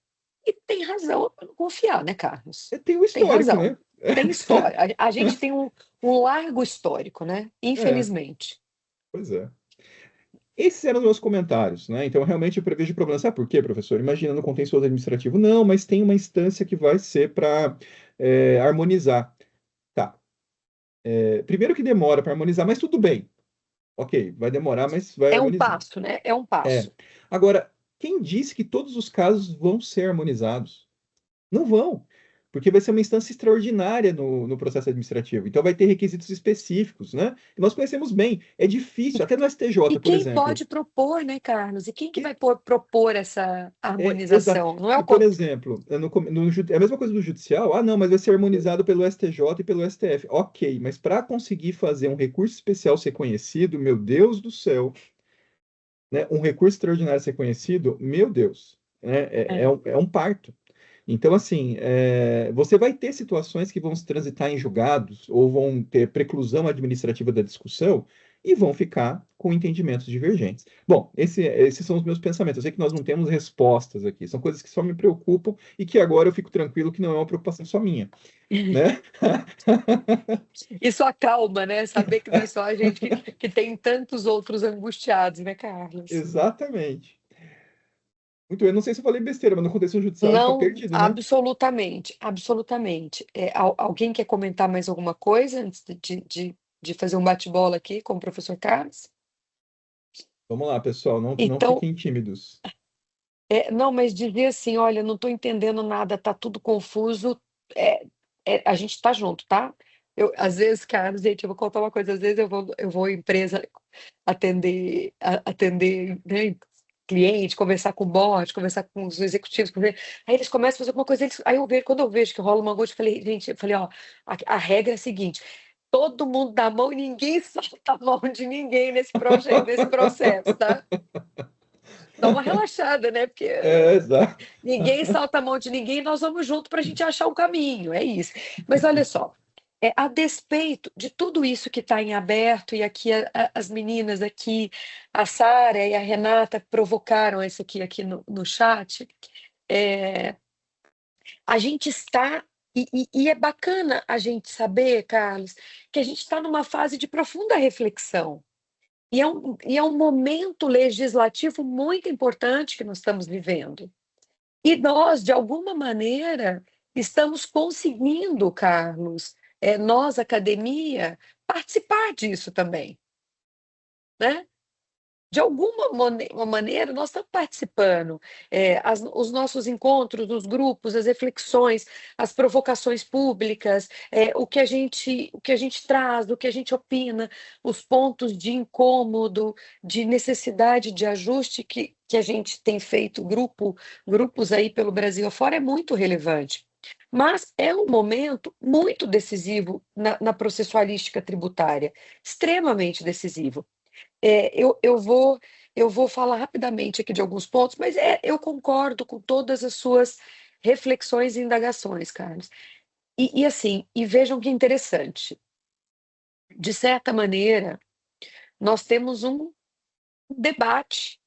tem razão para não confiar, né, Carlos? Tem um Tem histórico, razão. né? Tem história. A gente tem um largo histórico, né? É, Infelizmente. pois é. Esses eram os meus comentários, né? Então, realmente, eu prevejo problemas. Sabe por quê, professor? Imagina no contencioso administrativo. Não, mas tem uma instância que vai ser para harmonizar. Tá. Primeiro que demora para harmonizar, mas tudo bem. Ok, vai demorar, mas vai É um harmonizar. passo, né? É um É. passo. Agora, quem disse que todos os casos vão ser harmonizados? Não vão, porque vai ser uma instância extraordinária no processo administrativo. Então, vai ter requisitos específicos, né? E nós conhecemos bem. É difícil, até no E STJ, por quem exemplo. pode propor, né, Carlos? E quem que vai propor essa Exato. harmonização? Não é E, o. por exemplo, é a mesma coisa do judicial. Ah, não, mas vai ser harmonizado pelo STJ e pelo STF. Ok, mas para conseguir fazer um recurso especial ser conhecido, meu Deus do céu, né? Um recurso extraordinário ser conhecido, meu Deus, né? É. É um parto. Então, assim, você vai ter situações que vão se transitar em julgados ou vão ter preclusão administrativa da discussão e vão ficar com entendimentos divergentes. Bom, esses são os meus pensamentos. Eu sei que nós não temos respostas aqui, são coisas que só me preocupam e que agora eu fico tranquilo que não é uma preocupação só minha, né? Isso acalma, né? Saber que nem só a gente que tem tantos outros angustiados, né, Carlos? Exatamente. Muito bem, não sei se eu falei besteira, mas no contexto judicial a gente está Não, perdido, né? absolutamente, absolutamente. Alguém quer comentar mais alguma coisa antes de fazer um bate-bola aqui com o professor Carlos? Vamos lá, pessoal, não Então, fiquem tímidos. não, mas dizer assim, olha, não estou entendendo nada, tá tudo confuso, é, a gente está junto, tá? Às vezes, Carlos, gente, eu vou contar uma coisa, às vezes eu vou em empresa atender, né, cliente, conversar com o board, conversar com os executivos, aí eles começam a fazer alguma coisa, aí quando eu vejo que rola uma angústia, eu falei, ó, a regra é a seguinte, todo mundo dá a mão e ninguém solta a mão de ninguém nesse projeto, nesse processo, tá? Dá uma relaxada, né? Porque Exato. ninguém salta a mão de ninguém, nós vamos junto para a gente achar um caminho, é isso. Mas olha só, a despeito de tudo isso que está em aberto, e aqui as meninas aqui, a Sara e a Renata provocaram isso aqui no chat, a gente está, e é bacana a gente saber, Carlos, que a gente está numa fase de profunda reflexão. E é um momento legislativo muito importante que nós estamos vivendo. E nós, de alguma maneira, estamos conseguindo, Carlos, nós, academia, participar disso também, né? De alguma maneira, nós estamos participando. Os nossos encontros, os grupos, as reflexões, as provocações públicas, o que a gente traz, o que a gente opina, os pontos de incômodo, de necessidade de ajuste que a gente tem feito, grupos aí pelo Brasil afora, é muito relevante. Mas é um momento muito decisivo na processualística tributária, extremamente decisivo. Eu vou falar rapidamente aqui de alguns pontos, mas eu concordo com todas as suas reflexões e indagações, Carlos. Assim, vejam que interessante. De certa maneira, nós temos um debate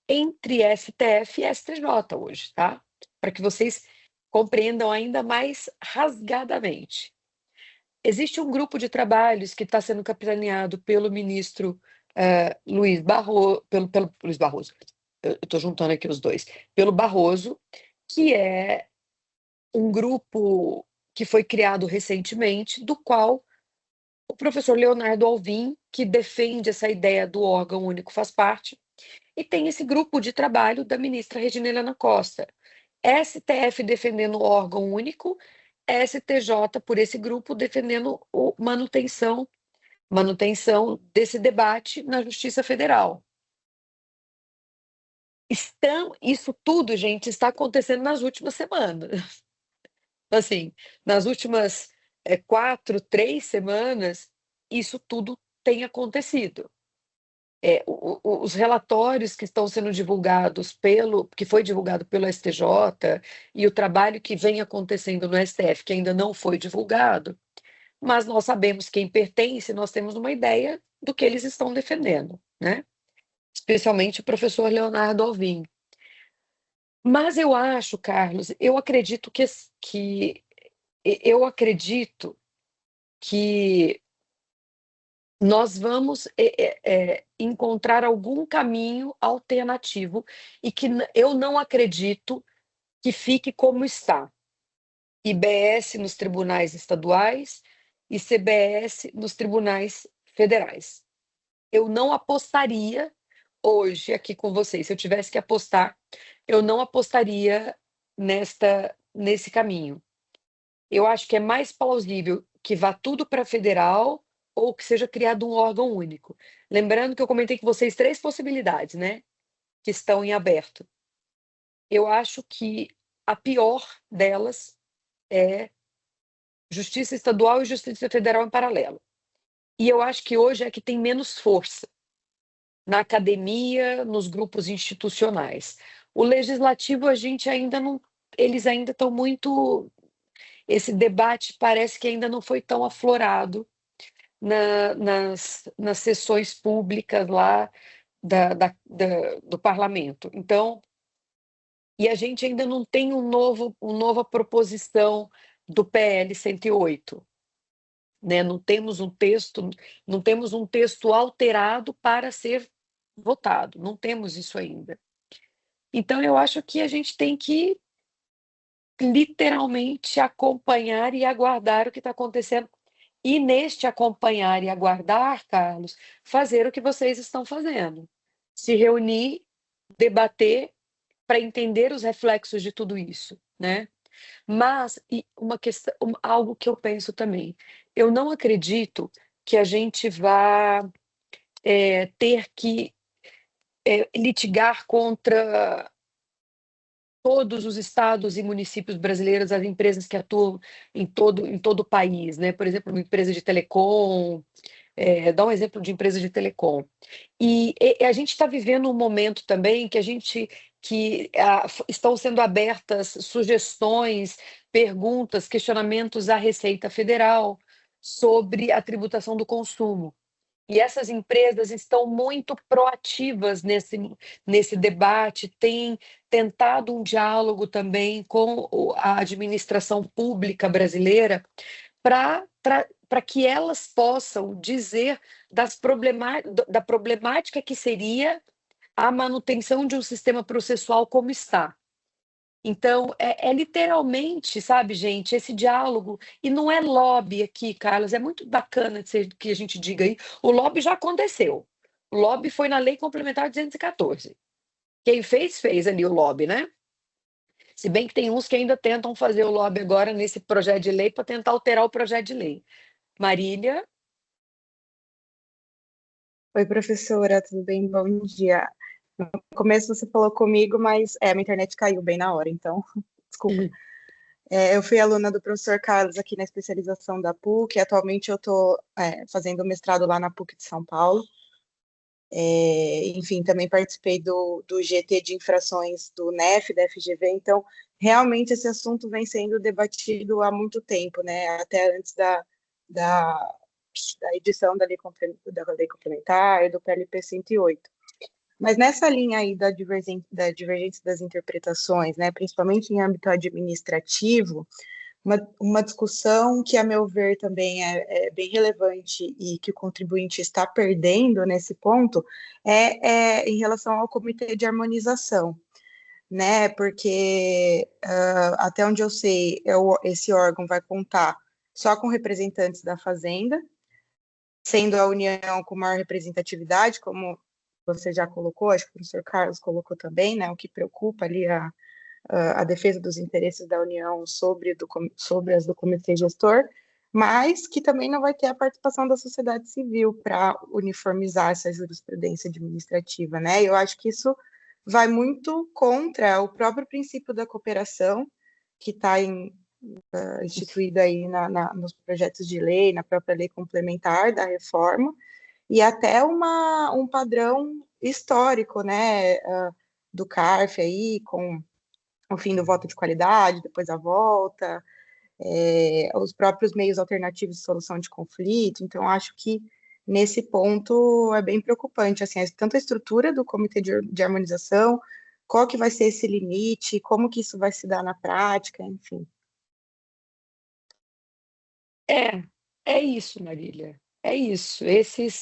entre STF e STJ hoje, tá? Para que vocês compreendam ainda mais rasgadamente. Existe um grupo de trabalhos que está sendo capitaneado pelo ministro Luiz Barroso, pelo Luiz Barroso, eu estou juntando aqui os dois, pelo Barroso, que é um grupo que foi criado recentemente, do qual o professor Leonardo Alvim, que defende essa ideia do órgão único, faz parte, e tem esse grupo de trabalho da ministra Regina Helena Costa. STF defendendo o órgão único, STJ, por esse grupo, defendendo manutenção desse debate na Justiça Federal. Isso tudo, gente, está acontecendo nas últimas semanas. Assim, nas últimas 3 semanas, isso tudo tem acontecido. Os relatórios que estão sendo divulgados que foi divulgado pelo STJ, e o trabalho que vem acontecendo no STF, que ainda não foi divulgado, mas nós sabemos quem pertence, nós temos uma ideia do que eles estão defendendo, né? Especialmente o professor Leonardo Alvim. Mas eu acho, Carlos, eu acredito que nós vamos encontrar algum caminho alternativo, e que eu não acredito que fique como está. IBS nos tribunais estaduais e CBS nos tribunais federais. Eu não apostaria hoje aqui com vocês. Se eu tivesse que apostar, eu não apostaria nesse caminho. Eu acho que é mais plausível que vá tudo para federal, ou que seja criado um órgão único. Lembrando que eu comentei com vocês 3 possibilidades, né, que estão em aberto. Eu acho que a pior delas é Justiça Estadual e Justiça Federal em paralelo. E eu acho que hoje é que tem menos força na academia, nos grupos institucionais. O legislativo, a gente ainda não, eles ainda estão muito, esse debate parece que ainda não foi tão aflorado nas sessões públicas lá do parlamento. Então, e a gente ainda não tem uma nova proposição do PL 108. Né? Não temos um texto alterado para ser votado, não temos isso ainda. Então, eu acho que a gente tem que literalmente acompanhar e aguardar o que está acontecendo. E neste acompanhar e aguardar, Carlos, fazer o que vocês estão fazendo. Se reunir, debater, para entender os reflexos de tudo isso, né? Mas uma questão, algo que eu penso também, eu não acredito que a gente vá ter que litigar contra todos os estados e municípios brasileiros, as empresas que atuam em todo o país, né? Por exemplo, uma empresa de telecom, dá um exemplo de empresa de telecom. E a gente está vivendo um momento também que estão sendo abertas sugestões, perguntas, questionamentos à Receita Federal, sobre a tributação do consumo. E essas empresas estão muito proativas nesse debate, têm tentado um diálogo também com a administração pública brasileira para que elas possam dizer da problemática que seria a manutenção de um sistema processual como está. Então, é literalmente, sabe, gente, esse diálogo, e não é lobby aqui, Carlos, é muito bacana que a gente diga aí, o lobby já aconteceu. O lobby foi na Lei Complementar 214. Quem fez ali o lobby, né? Se bem que tem uns que ainda tentam fazer o lobby agora nesse projeto de lei para tentar alterar o projeto de lei. Marília? Oi, professora, tudo bem? Bom dia. No começo você falou comigo, mas a minha internet caiu bem na hora, então, desculpa. Eu fui aluna do professor Carlos aqui na especialização da PUC, e atualmente eu estou fazendo mestrado lá na PUC de São Paulo. Enfim, também participei do GT de infrações do NEF, da FGV, então, realmente esse assunto vem sendo debatido há muito tempo, né? Até antes da edição da lei complementar e do PLP 108. Mas nessa linha aí da divergência das interpretações, né, principalmente em âmbito administrativo, uma discussão que, a meu ver, também é bem relevante e que o contribuinte está perdendo nesse ponto é em relação ao comitê de harmonização, né, porque até onde eu sei, esse órgão vai contar só com representantes da Fazenda, sendo a União com maior representatividade, como você já colocou, acho que o professor Carlos colocou também, né, o que preocupa ali a defesa dos interesses da União sobre as do comitê gestor, mas que também não vai ter a participação da sociedade civil para uniformizar essa jurisprudência administrativa, né? Eu acho que isso vai muito contra o próprio princípio da cooperação, que está instituído aí nos projetos de lei, na própria lei complementar da reforma, e até um padrão histórico, né, do CARF aí, com o fim do voto de qualidade, depois a volta, os próprios meios alternativos de solução de conflito. Então, acho que nesse ponto é bem preocupante, assim, tanto a estrutura do comitê de harmonização, qual que vai ser esse limite, como que isso vai se dar na prática, enfim. É isso, Marília. É isso. Essas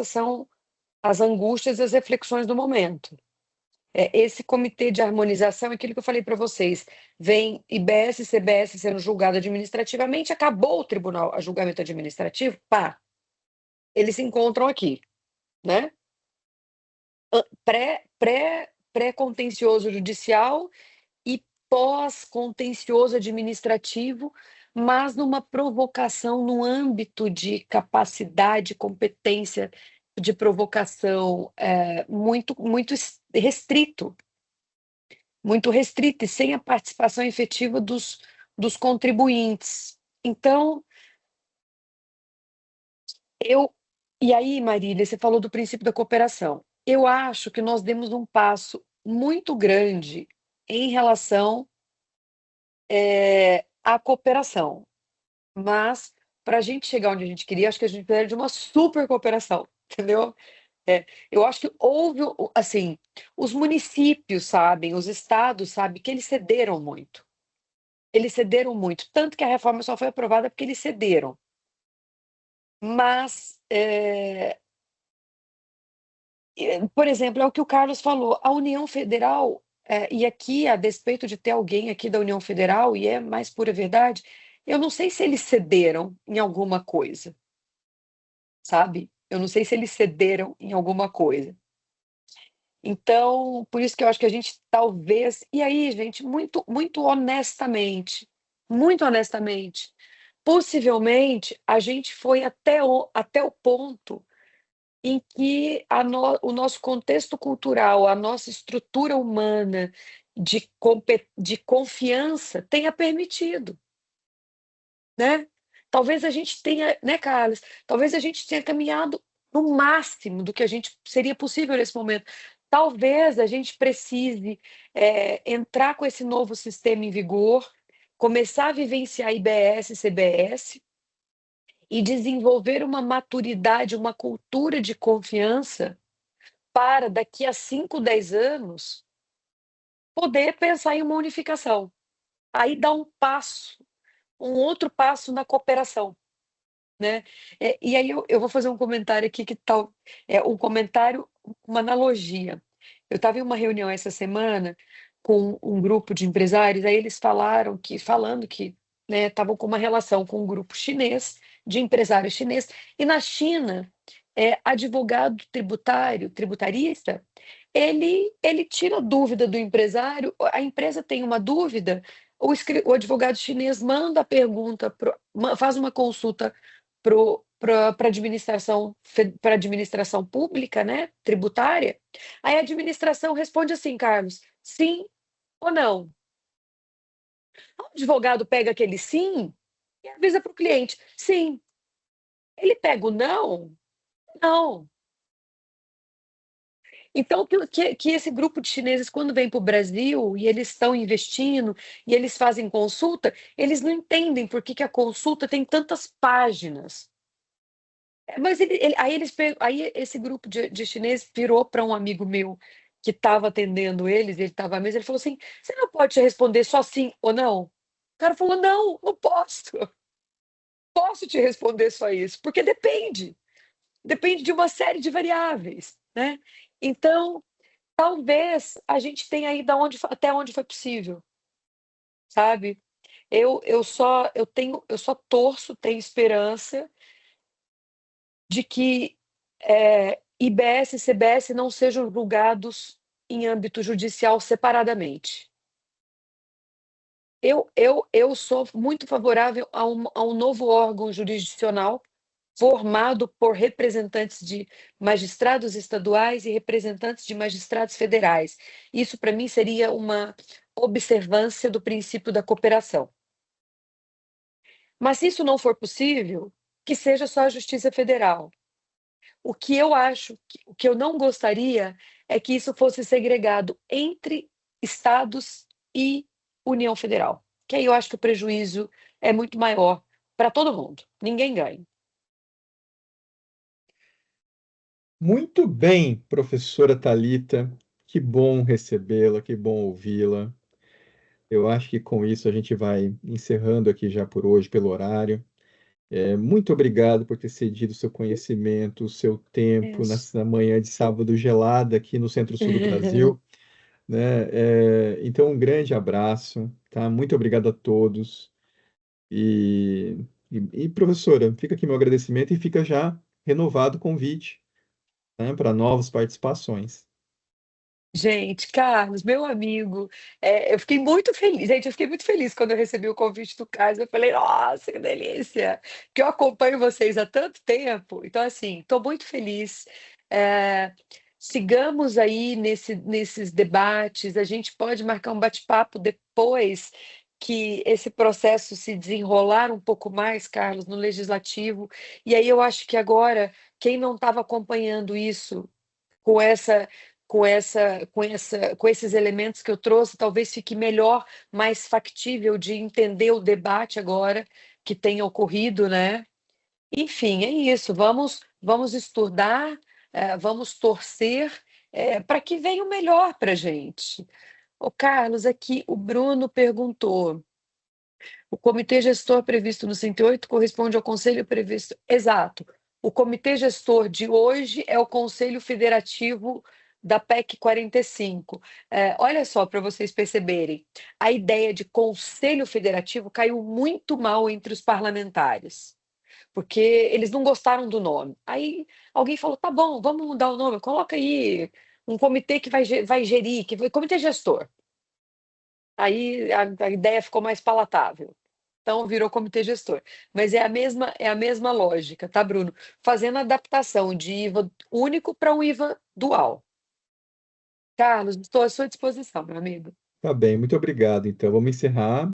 são as angústias e as reflexões do momento. Esse comitê de harmonização é aquilo que eu falei para vocês. Vem IBS e CBS sendo julgado administrativamente, acabou o tribunal, a julgamento administrativo, pá, eles se encontram aqui, né? Pré-contencioso judicial e pós-contencioso administrativo, mas numa provocação no âmbito de capacidade, competência de provocação muito restrito, e sem a participação efetiva dos contribuintes. Então, e aí, Marília, você falou do princípio da cooperação. Eu acho que nós demos um passo muito grande em relação à cooperação, mas para a gente chegar onde a gente queria, acho que a gente precisa de uma super cooperação, entendeu? Eu acho que houve, assim, os municípios sabem, os estados sabem que eles cederam muito. Eles cederam muito, tanto que a reforma só foi aprovada porque eles cederam. Mas, por exemplo, é o que o Carlos falou, a União Federal, e aqui, a despeito de ter alguém aqui da União Federal, e é mais pura verdade, eu não sei se eles cederam em alguma coisa, sabe? Eu não sei se eles cederam em alguma coisa. Então, por isso que eu acho que a gente talvez. E aí, gente, muito honestamente, possivelmente a gente foi até o ponto em que o nosso contexto cultural, a nossa estrutura humana de confiança tenha permitido, né? Talvez a gente tenha, né, Carlos? Talvez a gente tenha caminhado no máximo do que a gente seria possível nesse momento. Talvez a gente precise entrar com esse novo sistema em vigor começar a vivenciar IBS, CBS e desenvolver uma maturidade, uma cultura de confiança para daqui a 5, 10 anos poder pensar em uma unificação. Aí dá um outro passo na cooperação, né? E aí eu vou fazer um comentário aqui que tal, um comentário, uma analogia. Eu estava em uma reunião essa semana com um grupo de empresários, aí eles falando que, né, estavam com uma relação com um grupo chinês, de empresários chineses, e na China, advogado tributarista, ele tira dúvida do empresário, a empresa tem uma dúvida, o advogado chinês manda a pergunta, faz uma consulta para a administração pública, né, tributária, aí a administração responde assim, Carlos, sim ou não. O advogado pega aquele sim e avisa para o cliente, sim. Ele pega o não? Não. Então, que esse grupo de chineses, quando vem para o Brasil e eles estão investindo e eles fazem consulta, eles não entendem por que a consulta tem tantas páginas. Mas aí esse grupo de chineses virou para um amigo meu que estava atendendo eles, ele estava à mesa, ele falou assim: você não pode te responder só sim ou não? O cara falou: não, não posso. Posso te responder só isso, porque depende de uma série de variáveis, né? Então, talvez a gente tenha ido até onde foi possível, sabe? Eu só torço, tenho esperança de que IBS e CBS não sejam julgados em âmbito judicial separadamente. Eu sou muito favorável a um novo órgão jurisdicional formado por representantes de magistrados estaduais e representantes de magistrados federais. Isso, para mim, seria uma observância do princípio da cooperação. Mas, se isso não for possível, que seja só a Justiça Federal. O que eu acho, o que eu não gostaria é que isso fosse segregado entre estados e União Federal, que aí eu acho que o prejuízo é muito maior para todo mundo, ninguém ganha. Muito bem, professora Thalita. Que bom recebê-la, que bom ouvi-la. Eu acho que com isso a gente vai encerrando aqui já por hoje, pelo horário. Muito obrigado por ter cedido seu conhecimento, o seu tempo Isso. nessa manhã de sábado gelada aqui no centro-sul do Brasil, né? Então, um grande abraço, tá? Muito obrigado a todos. Professora, fica aqui meu agradecimento e fica já renovado o convite, né, para novas participações. Gente, Carlos, meu amigo, eu fiquei muito feliz. Gente, eu fiquei muito feliz quando eu recebi o convite do Carlos. Eu falei, nossa, que delícia! Que eu acompanho vocês há tanto tempo. Então, assim, estou muito feliz. É, sigamos aí nesses debates. A gente pode marcar um bate-papo depois que esse processo se desenrolar um pouco mais, Carlos, no legislativo. E aí eu acho que agora, quem não estava acompanhando isso com essa com esses elementos que eu trouxe, talvez fique melhor, mais factível de entender o debate agora que tem ocorrido, né? Enfim, é isso. Vamos estudar, vamos torcer para que venha o melhor para a gente. O Carlos, aqui o Bruno perguntou: o comitê gestor previsto no 108 corresponde ao conselho previsto. Exato. O comitê gestor de hoje é o Conselho Federativo da PEC 45. Olha só, para vocês perceberem, a ideia de Conselho Federativo caiu muito mal entre os parlamentares, porque eles não gostaram do nome. Aí alguém falou: tá bom, vamos mudar o nome, coloca aí um comitê que vai gerir, comitê gestor. Aí a ideia ficou mais palatável. Então virou comitê gestor. Mas é a mesma lógica, tá, Bruno? Fazendo adaptação de IVA único para um IVA dual. Carlos, estou à sua disposição, meu amigo. Tá bem, muito obrigado. Então, vamos encerrar.